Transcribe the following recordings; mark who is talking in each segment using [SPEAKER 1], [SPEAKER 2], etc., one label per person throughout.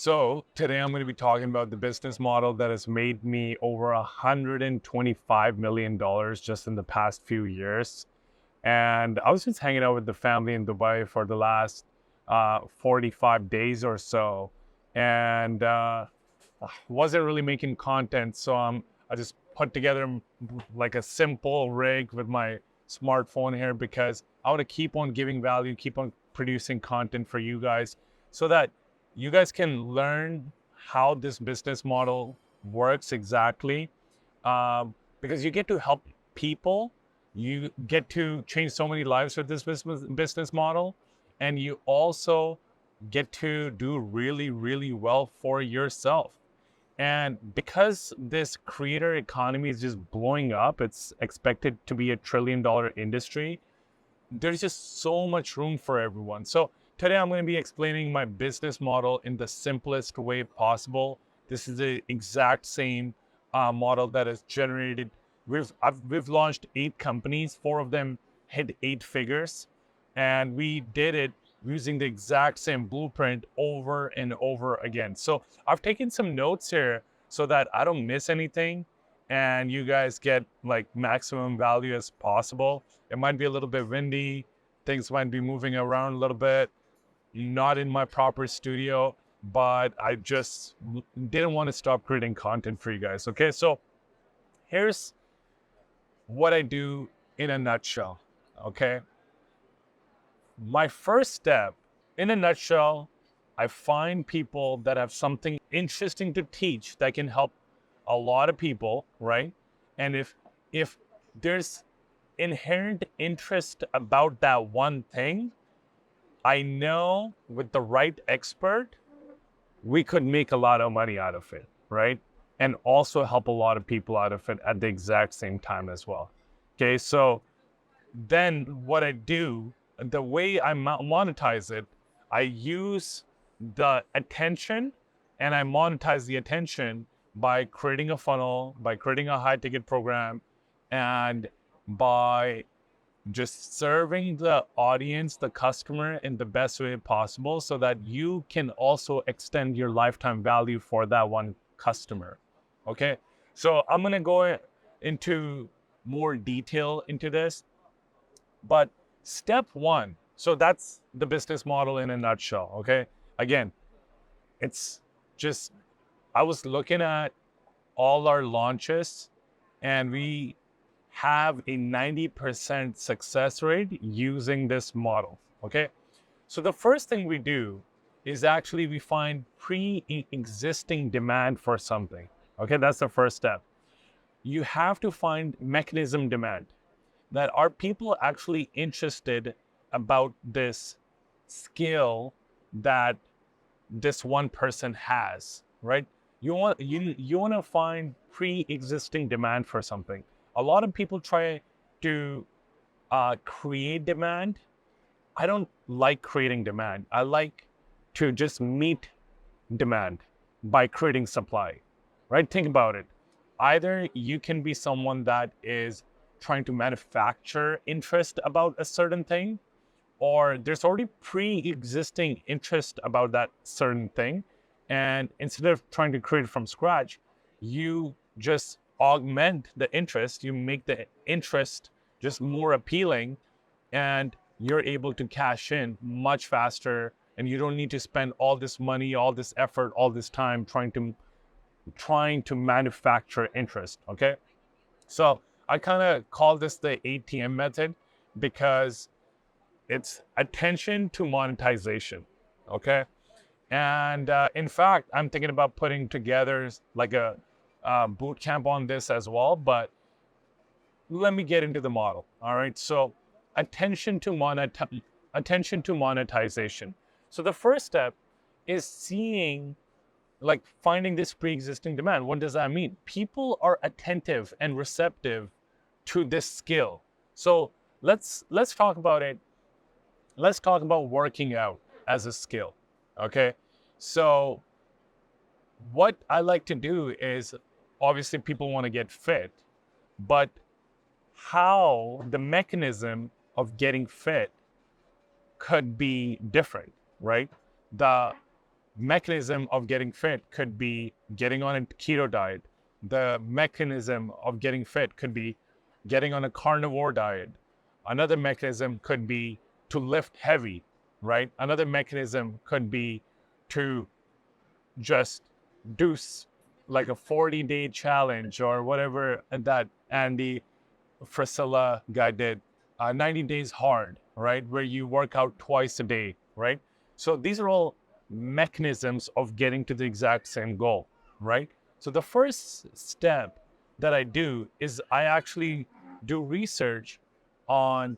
[SPEAKER 1] So today I'm going to be talking about the business model that has made me over $125 million just in the past few years. And I was just hanging out with the family in Dubai for the last 45 days or so, and wasn't really making content. So I just put together like a simple rig with my smartphone here because I want to keep on giving value, keep on producing content for you guys so that you guys can learn how this business model works exactly. Because you get to help people, you get to change so many lives with this business model, and you also get to do really, really well for yourself. And because this creator economy is just blowing up, it's expected to be $1 trillion industry. There's just so much room for everyone. So today I'm going to be explaining my business model in the simplest way possible. This is the exact same model that has generated. We've launched 8 companies. 4 of them hit 8 figures, and we did it using the exact same blueprint over and over again. So I've taken some notes here so that I don't miss anything and you guys get like maximum value as possible. It might be a little bit windy. Things might be moving around a little bit. Not in my proper studio, but I just didn't want to stop creating content for you guys. Okay, so here's what I do in a nutshell. Okay, my first step in a nutshell, I find people that have something interesting to teach that can help a lot of people, right? And if there's inherent interest about that one thing, I know with the right expert, we could make a lot of money out of it, right? And also help a lot of people out of it at the exact same time as well. Okay, so then what I do, the way I monetize it, I use the attention and I monetize the attention by creating a funnel, by creating a high ticket program, and by just serving the audience, the customer in the best way possible so that you can also extend your lifetime value for that one customer. Okay. So I'm going to go into more detail into this, but step one, so that's the business model in a nutshell. Okay. Again, it's just, I was looking at all our launches and we have a 90% success rate using this model, okay? So the first thing we do is actually we find pre-existing demand for something, okay? That's the first step. You have to find mechanism demand. That are people actually interested about this skill that this one person has, right? You want to find pre-existing demand for something. A lot of people try to create demand. I don't like creating demand. I like to just meet demand by creating supply, right? Think about it. Either you can be someone that is trying to manufacture interest about a certain thing, or there's already pre-existing interest about that certain thing. And instead of trying to create it from scratch, you just augment the interest, you make the interest just more appealing, and you're able to cash in much faster. And you don't need to spend all this money, all this effort, all this time trying to manufacture interest. Okay. So I kind of call this the ATM method because it's attention to monetization. Okay. And in fact, I'm thinking about putting together like a boot camp on this as well. But let me get into the model. All right. So attention to monetization. So the first step is finding this pre-existing demand. What does that mean? People are attentive and receptive to this skill. So let's talk about it. Let's talk about working out as a skill. Okay. So what I like to do is, obviously people want to get fit, but how the mechanism of getting fit could be different, right? The mechanism of getting fit could be getting on a keto diet. The mechanism of getting fit could be getting on a carnivore diet. Another mechanism could be to lift heavy, right? Another mechanism could be to just do like a 40-day challenge or whatever that Andy Frisella guy did, 90 days hard, right? Where you work out twice a day, right? So these are all mechanisms of getting to the exact same goal, right? So the first step that I do is I actually do research on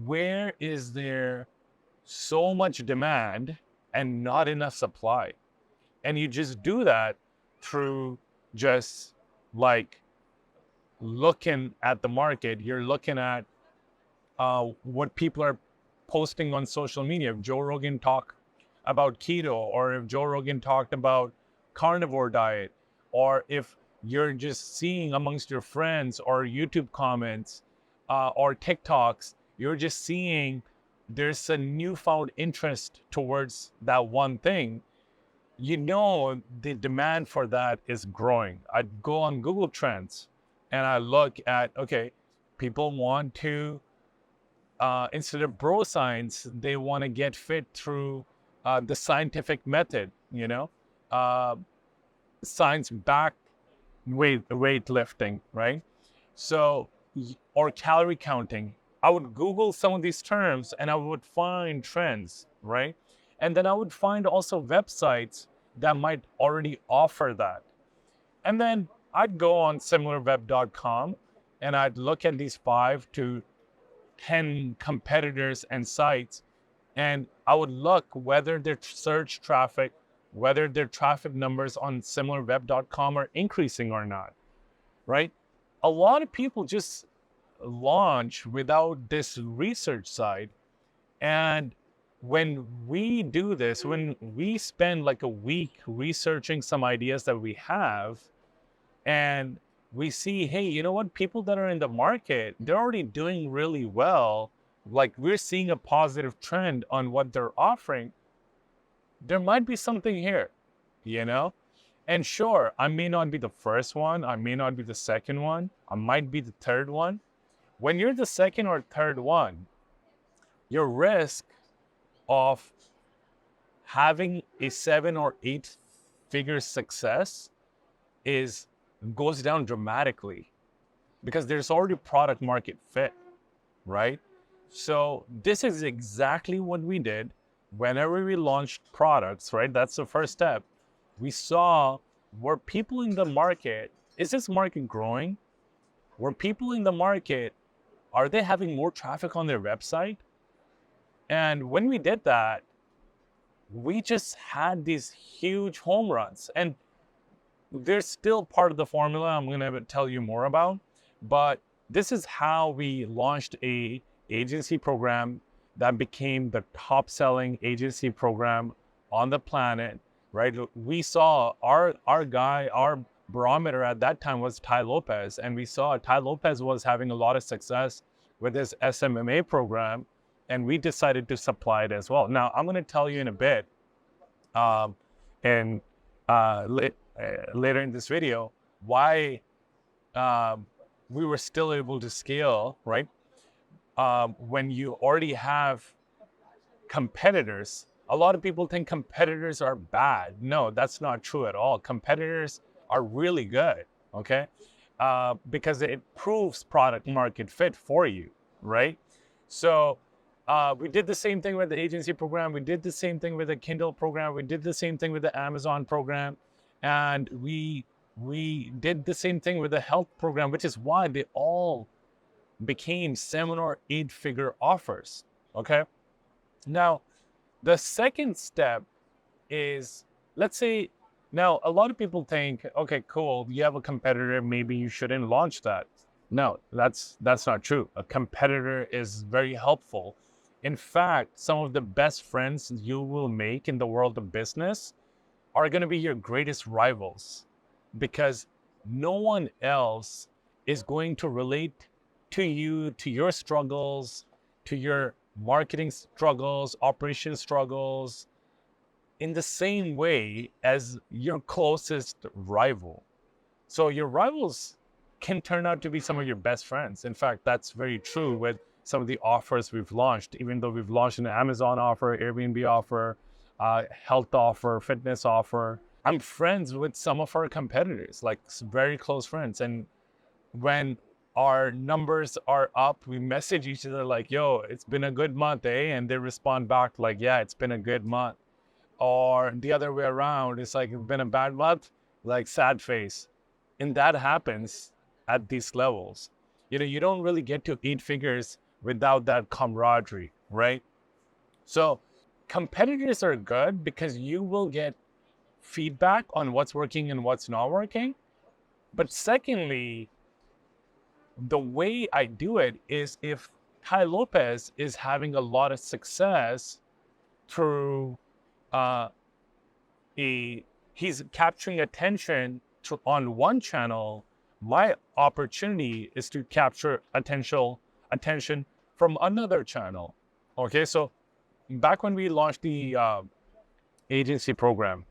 [SPEAKER 1] where is there so much demand and not enough supply. And you just do that through just like looking at the market. You're looking at what people are posting on social media. If Joe Rogan talked about keto, or if Joe Rogan talked about carnivore diet, or if you're just seeing amongst your friends or YouTube comments or TikToks, you're just seeing there's a newfound interest towards that one thing, you know the demand for that is growing. I go on Google Trends and I look at, okay, people want to, instead of bro science, they want to get fit through the scientific method, science-backed weightlifting, right? So, or calorie counting. I would Google some of these terms and I would find trends, right? And then I would find also websites that might already offer that. And then I'd go on similarweb.com and I'd look at these 5 to 10 competitors and sites, and I would look whether their search traffic, whether their traffic numbers on similarweb.com are increasing or not, right? A lot of people just launch without this research side. And when we do this, when we spend like a week researching some ideas that we have, and we see, hey, you know what? People that are in the market, they're already doing really well. Like we're seeing a positive trend on what they're offering. There might be something here, you know? And sure, I may not be the first one. I may not be the second one. I might be the third one. When you're the second or third one, your risk of having a 7 or 8 figure success goes down dramatically because there's already product market fit, right? So this is exactly what we did whenever we launched products, right? That's the first step. We saw, were people in the market, is this market growing? Were people in the market, are they having more traffic on their website? And when we did that, we just had these huge home runs. And there's still part of the formula I'm going to tell you more about, but this is how we launched a agency program that became the top selling agency program on the planet, right? We saw our barometer at that time was Tai Lopez, and we saw Tai Lopez was having a lot of success with his SMMA program, and we decided to supply it as well. Now, I'm going to tell you in a bit, later in this video, why we were still able to scale, right? When you already have competitors. A lot of people think competitors are bad. No, that's not true at all. Competitors are really good, okay? Because it proves product market fit for you, right? So we did the same thing with the agency program. We did the same thing with the Kindle program. We did the same thing with the Amazon program. And we did the same thing with the health program, which is why they all became 7 or 8 figure offers, okay? Now, the second step is, let's say, now a lot of people think, okay, cool, you have a competitor, maybe you shouldn't launch that. No, that's not true. A competitor is very helpful. In fact, some of the best friends you will make in the world of business are going to be your greatest rivals, because no one else is going to relate to you, to your struggles, to your marketing struggles, operation struggles, in the same way as your closest rival. So your rivals can turn out to be some of your best friends. In fact, that's very true with some of the offers we've launched. Even though we've launched an Amazon offer, Airbnb offer, health offer, fitness offer, I'm friends with some of our competitors, like very close friends. And when our numbers are up, we message each other like, yo, it's been a good month, eh? And they respond back like, yeah, it's been a good month. Or the other way around, it's like, it's been a bad month, like sad face. And that happens at these levels. You don't really get to 8 figures without that camaraderie, right? So competitors are good because you will get feedback on what's working and what's not working. But secondly, the way I do it is if Ty Lopez is having a lot of success through uh, he's capturing attention on one channel, my opportunity is to capture attention from another channel. Okay, so back when we launched the agency program,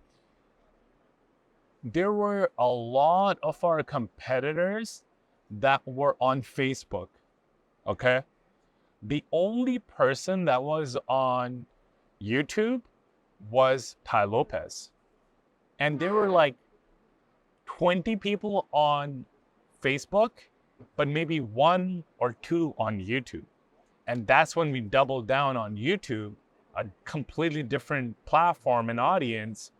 [SPEAKER 1] there were a lot of our competitors that were on Facebook. Okay, the only person that was on YouTube was Ty Lopez. And there were like 20 people on Facebook, but maybe 1 or 2 on YouTube. And that's when we doubled down on YouTube, a completely different platform and audience,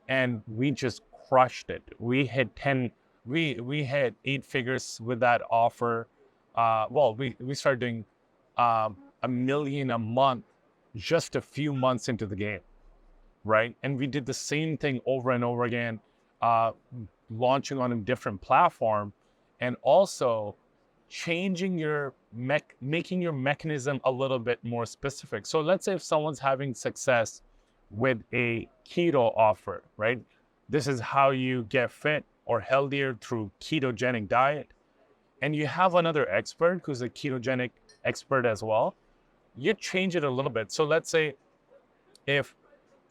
[SPEAKER 1] and we just crushed it. We hit 10, we hit 8 figures with that offer. We started doing $1 million a month just a few months into the game, right? And we did the same thing over and over again, launching on a different platform, and also changing making your mechanism a little bit more specific. So let's say if someone's having success with a keto offer, right? This is how you get fit or healthier through ketogenic diet. And you have another expert who's a ketogenic expert as well. You change it a little bit. So let's say if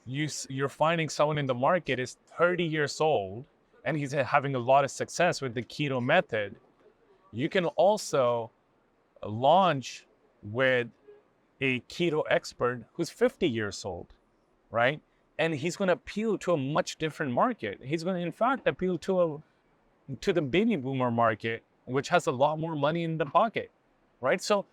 [SPEAKER 1] you're finding someone in the market is 30 years old and he's having a lot of success with the keto method, you can also launch with a keto expert who's 50 years old, right? And he's going to appeal to a much different market. He's going to, in fact, appeal to the baby boomer market, which has a lot more money in the pocket, right? So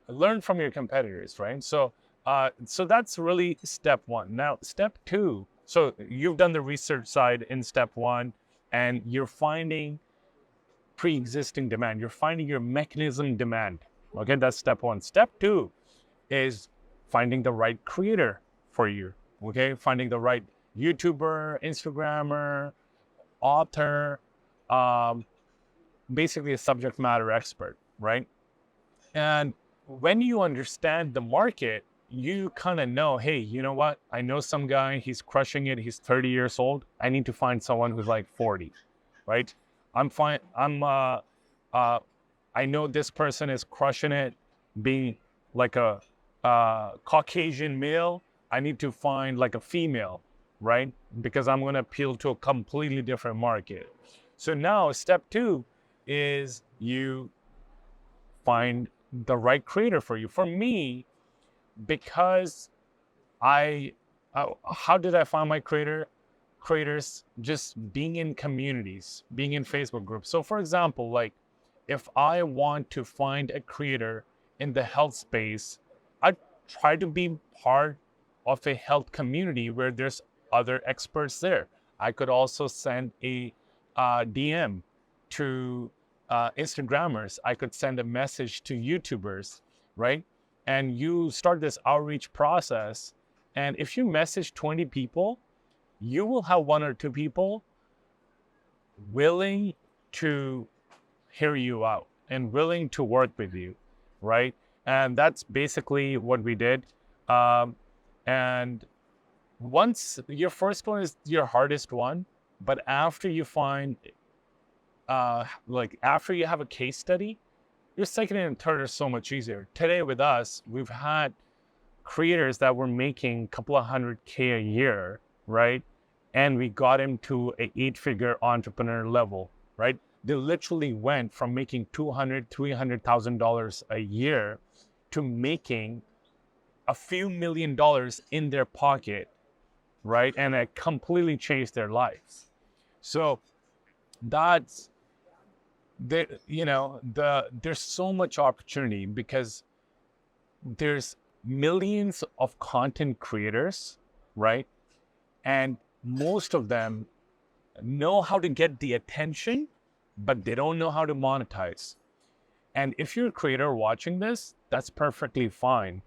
[SPEAKER 1] learn from your competitors, right? So that's really step 1. Now, step 2. So you've done the research side in step 1, and you're finding pre-existing demand. You're finding your mechanism demand. Okay, that's step 1. Step 2 is finding the right creator for you. Okay, finding the right YouTuber, Instagrammer, author, basically a subject matter expert, right? And when you understand the market, you kind of know, hey, you know what? I know some guy, he's crushing it. He's 30 years old. I need to find someone who's like 40, right? I'm fine. I know this person is crushing it, being like a Caucasian male. I need to find like a female, right? Because I'm going to appeal to a completely different market. So now step 2 is you find the right creator for you. For me, because how did I find my creators? Just being in communities, being in Facebook groups. So for example, like if I want to find a creator in the health space, I try to be part of a health community where there's other experts there. I could also send a DM to Instagrammers. I could send a message to YouTubers, right? And you start this outreach process. And if you message 20 people, you will have 1 or 2 people willing to hear you out and willing to work with you, right? And that's basically what we did. And once your first one is your hardest one, but after you find, after you have a case study, your second and third are so much easier. Today with us, we've had creators that were making a couple of $100K a year, right? And we got him to a 8-figure entrepreneur level, right? They literally went from making $200,000, $300,000 a year to making a few $1,000,000 in their pocket, right? And it completely changed their lives. So that's there's so much opportunity because there's millions of content creators, right? And most of them know how to get the attention, but they don't know how to monetize. And if you're a creator watching this, that's perfectly fine.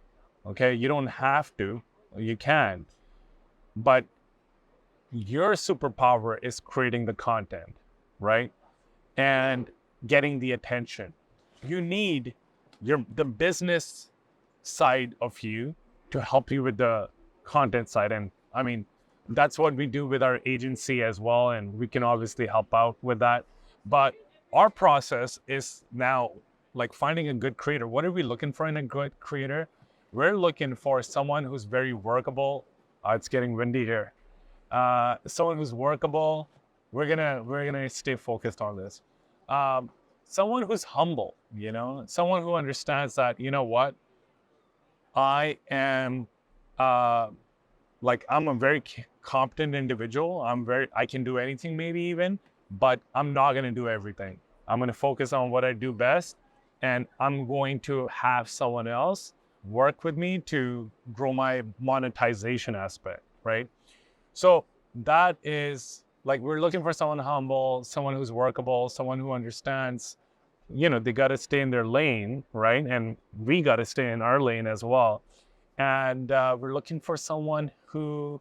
[SPEAKER 1] Okay, you don't have to, you can. But your superpower is creating the content, right? And getting the attention. You need the business side of you to help you with the content side. And I mean, that's what we do with our agency as well. And we can obviously help out with that. But our process is now like finding a good creator. What are we looking for in a good creator? We're looking for someone who's very workable. It's getting windy here. Someone who's workable. We're gonna stay focused on this. Someone who's humble, someone who understands that, you know what, I am I'm a very competent individual. I can do anything maybe even, but I'm not gonna do everything. I'm gonna focus on what I do best, and I'm going to have someone else work with me to grow my monetization aspect, right? So that is we're looking for someone humble, someone who's workable, someone who understands, they got to stay in their lane, right? And we got to stay in our lane as well. And we're looking for someone who,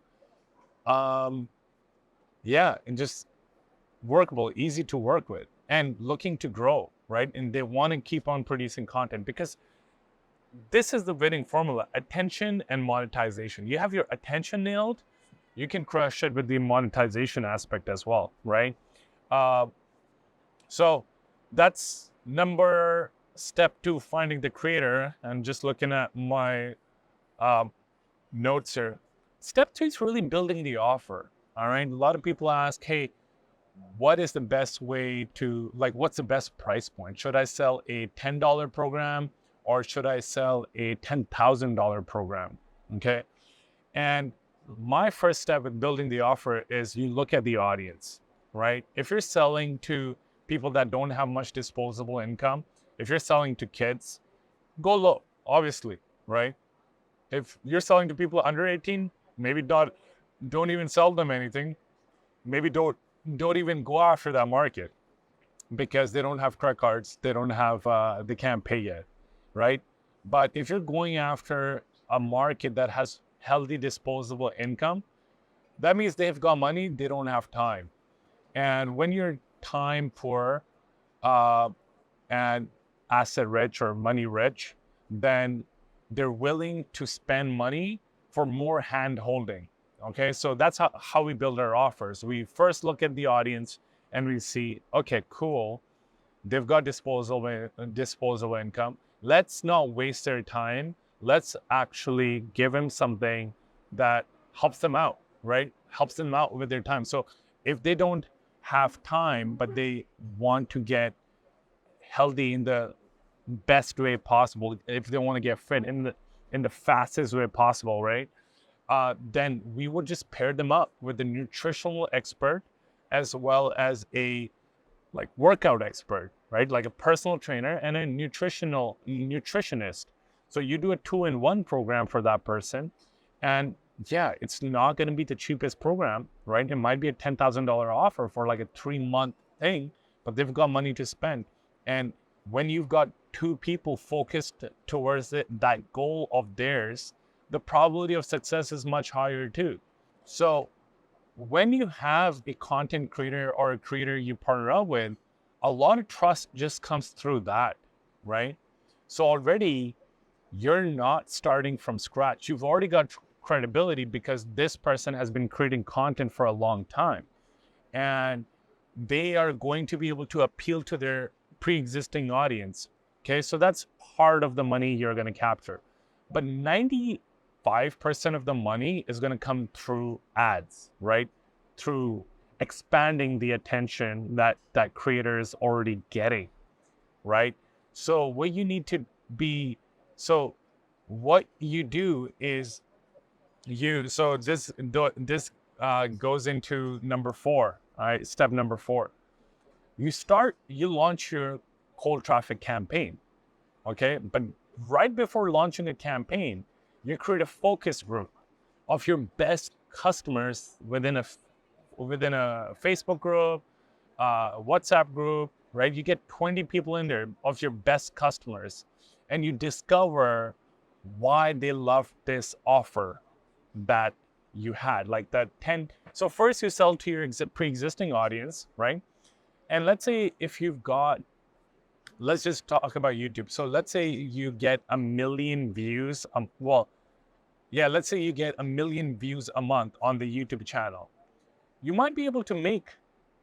[SPEAKER 1] and just workable, easy to work with, and looking to grow, right? And they want to keep on producing content because this is the winning formula: attention and monetization. You have your attention nailed, you can crush it with the monetization aspect as well, right? So that's step 2, finding the creator. And just looking at my notes here. Step 3 is really building the offer, all right? A lot of people ask, hey, what is the best way to, what's the best price point? Should I sell a $10 program or should I sell a $10,000 program, okay? And my first step with building the offer is you look at the audience, right? If you're selling to people that don't have much disposable income, if you're selling to kids, go low, obviously, right? If you're selling to people under 18, maybe don't even sell them anything. Maybe don't even go after that market because they don't have credit cards, they can't pay yet, right? But if you're going after a market that has healthy disposable income, that means they've got money, they don't have time. And when you're time poor and asset rich or money rich, then they're willing to spend money for more hand holding. Okay, so that's how we build our offers. We first look at the audience and we see, okay, cool, they've got disposable income. Let's not waste their time. Let's actually give them something that helps them out, right? Helps them out with their time. So if they don't have time, but they want to get healthy in the best way possible, if they want to get fit in the fastest way possible, right? Then we would just pair them up with a nutritional expert as well as a workout expert, right? Like a personal trainer and a nutritionist. So you do a 2-in-1 program for that person. And yeah, it's not going to be the cheapest program, right? It might be a $10,000 offer for like a 3-month thing, but they've got money to spend. And when you've got 2 people focused towards that goal of theirs, the probability of success is much higher too. So when you have a content creator or a creator you partner up with, a lot of trust just comes through that, right? So already you're not starting from scratch. You've already got credibility because this person has been creating content for a long time. And they are going to be able to appeal to their pre-existing audience. Okay, so that's part of the money you're going to capture. But 90 5% of the money is going to come through ads, right? Through expanding the attention that creators already getting, right? So what you need to be, so what you do is so this goes into number 4, all right? Step number 4. You launch your cold traffic campaign, okay? But right before launching a campaign, you create a focus group of your best customers within a Facebook group, WhatsApp group, right? You get 20 people in there of your best customers, and you discover why they love this offer that you had, like that 10. So first you sell to your pre-existing audience, right? And let's say if you've got, let's just talk about YouTube. So let's say you get 1 million views. Let's say you get 1 million views a month on the YouTube channel. You might be able to make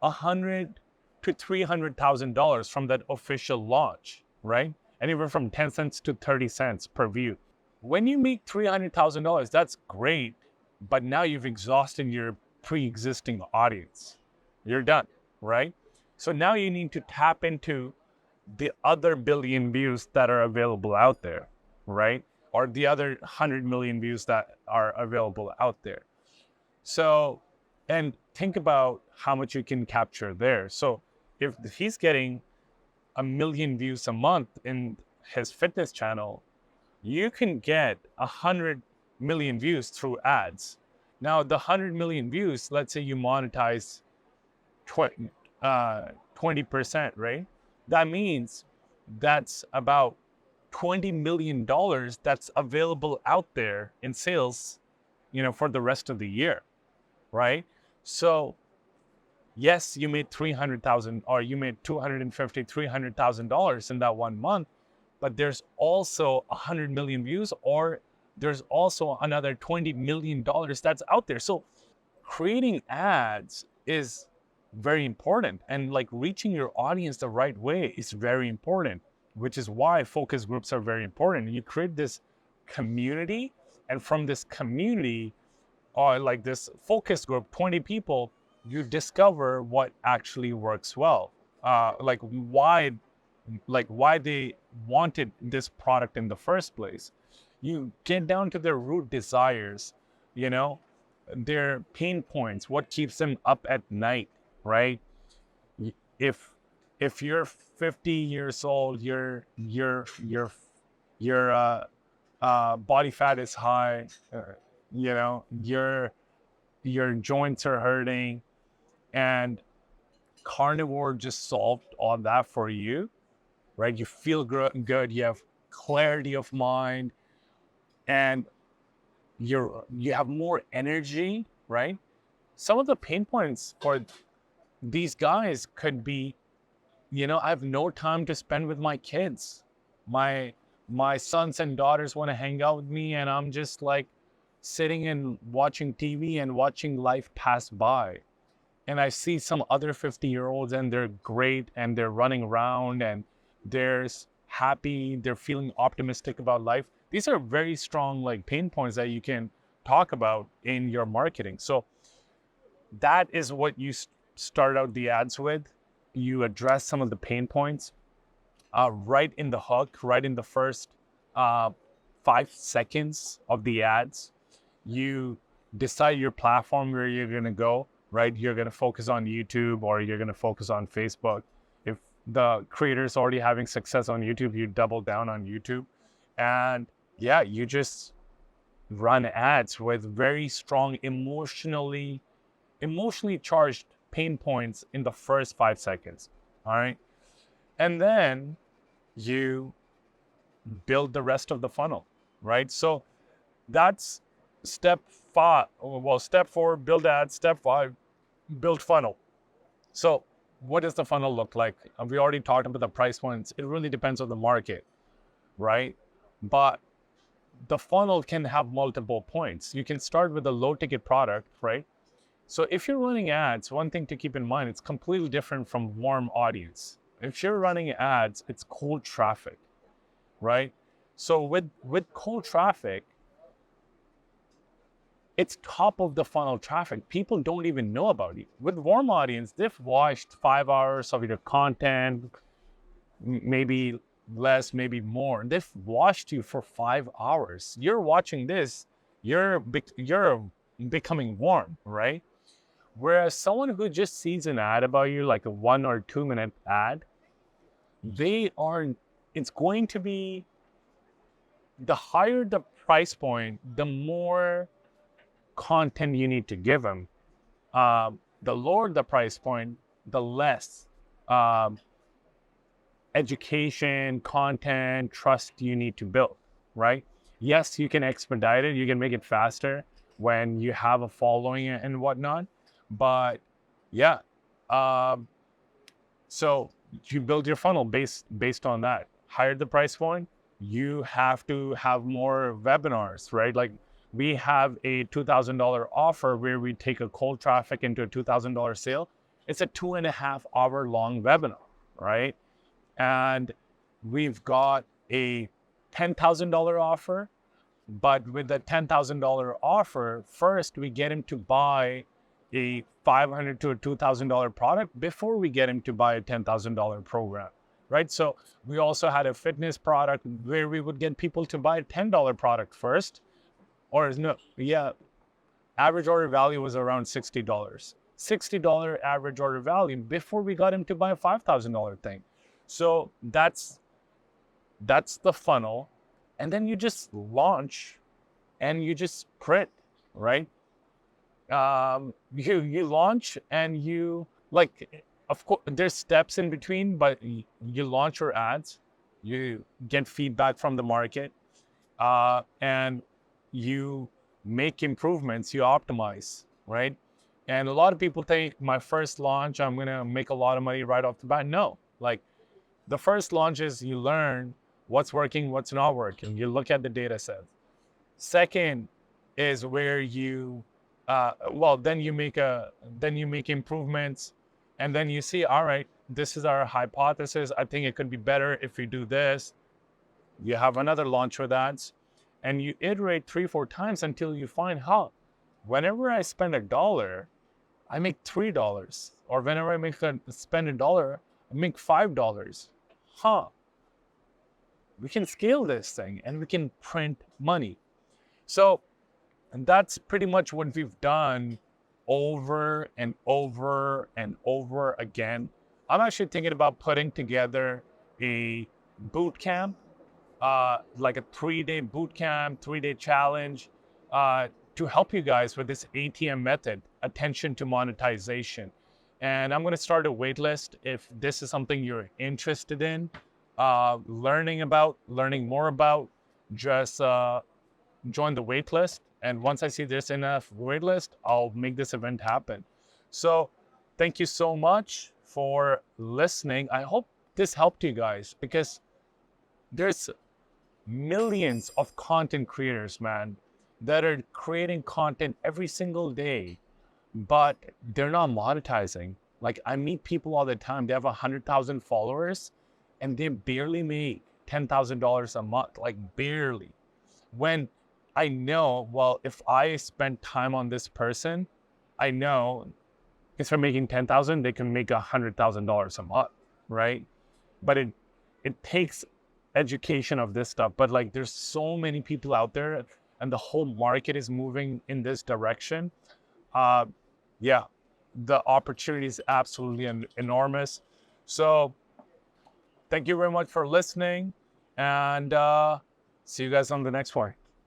[SPEAKER 1] $100,000 to $300,000 from that official launch, right? Anywhere from 10 cents to 30 cents per view. When you make $300,000, that's great, but now you've exhausted your pre-existing audience. You're done, right? So now you need to tap into the other billion views that are available out there, right? Or the other 100 million views that are available out there. So, and think about how much you can capture there. So if he's getting 1 million views a month in his fitness channel, you can get 100 million views through ads. Now, the 100 million views, let's say you monetize 20%, right? That means that's about $20 million that's available out there in sales, for the rest of the year, right? So yes, you made 300,000 or you made $250,000, $300,000 in that 1 month, but there's also 100 million views, or there's also another $20 million that's out there. So creating ads is very important, and like reaching your audience the right way is very important, which is why focus groups are very important. You create this community, and from this community, or like this focus group, 20 people, you discover what actually works well, like why they wanted this product in the first place. You get down to their root desires, their pain points, what keeps them up at night, right? If you're 50 years old, your body fat is high, your joints are hurting, and carnivore just solved all that for you, right? You feel good, you have clarity of mind, and you have more energy, right? Some of the pain points for these guys could be, I have no time to spend with my kids. My sons and daughters want to hang out with me, and I'm just like sitting and watching TV and watching life pass by. And I see some other 50-year-olds, and they're great, and they're running around, and they're happy, they're feeling optimistic about life. These are very strong like pain points that you can talk about in your marketing. So that is what you start out the ads with. You address some of the pain points right in the hook, right in the first 5 seconds of the ads. You decide your platform where you're going to go, right? You're going to focus on YouTube, or you're going to focus on Facebook. If the creator's already having success on YouTube, you double down on YouTube. And yeah, you just run ads with very strong emotionally charged pain points in the first 5 seconds. All right. And then you build the rest of the funnel, right? So that's step 5. Well, step 4, build ads. Step 5, build funnel. So what does the funnel look like? We already talked about the price points. It really depends on the market, right? But the funnel can have multiple points. You can start with a low ticket product, right? So if you're running ads, one thing to keep in mind, it's completely different from warm audience. If you're running ads, it's cold traffic, right? So with cold traffic, it's top of the funnel traffic. People don't even know about you. With warm audience, they've watched 5 hours of your content, maybe less, maybe more. They've watched you for 5 hours. You're watching this, you're becoming warm, right? Whereas someone who just sees an ad about you, like a 1 or 2 minute ad, they are, it's going to be, the higher the price point, the more content you need to give them. The lower the price point, the less education, content, trust you need to build, right? Yes, you can expedite it, you can make it faster when you have a following and whatnot, but yeah. So you build your funnel based on that. Higher the price point, you have to have more webinars, right? Like we have a $2,000 offer where we take a cold traffic into a $2,000 sale. It's a 2.5 hour long webinar, right? And we've got a $10,000 offer, but with the $10,000 offer, first we get him to buy a $500 to a $2,000 product before we get him to buy a $10,000 program, right? So we also had a fitness product where we would get people to buy a $10 product first, or no, yeah, average order value was around $60. $60 average order value before we got him to buy a $5,000 thing. So that's the funnel. And then you just launch and you just print, right? You launch and you, like, of course there's steps in between, but you launch your ads, you get feedback from the market, and you make improvements, you optimize, right? And a lot of people think my first launch, I'm gonna make a lot of money right off the bat. No, like the first launch is you learn what's working, what's not working. You look at the data set. Second is where you, then you make improvements, and then you see, all right, this is our hypothesis. I think it could be better if we do this. You have another launch with ads, and you iterate 3-4 times until you find, whenever I spend $1, I make $3, or whenever I spend $1, I make $5. We can scale this thing and we can print money. So, and that's pretty much what we've done over and over and over again. I'm actually thinking about putting together a boot camp, like a 3-day boot camp, 3-day challenge, to help you guys with this ATM method, attention to monetization. And I'm going to start a wait list if this is something you're interested in, learning more about, just join the wait list. And once I see there's enough wait list, I'll make this event happen. So thank you so much for listening. I hope this helped you guys, because there's millions of content creators, man, that are creating content every single day, but they're not monetizing. Like, I meet people all the time, they have 100,000 followers and they barely make $10,000 a month, like barely. When I know, well, if I spend time on this person, I know if they're making 10,000, they can make $100,000 a month, right? But it takes education of this stuff. But like, there's so many people out there, and the whole market is moving in this direction. Yeah, the opportunity is absolutely enormous. So thank you very much for listening, and see you guys on the next one.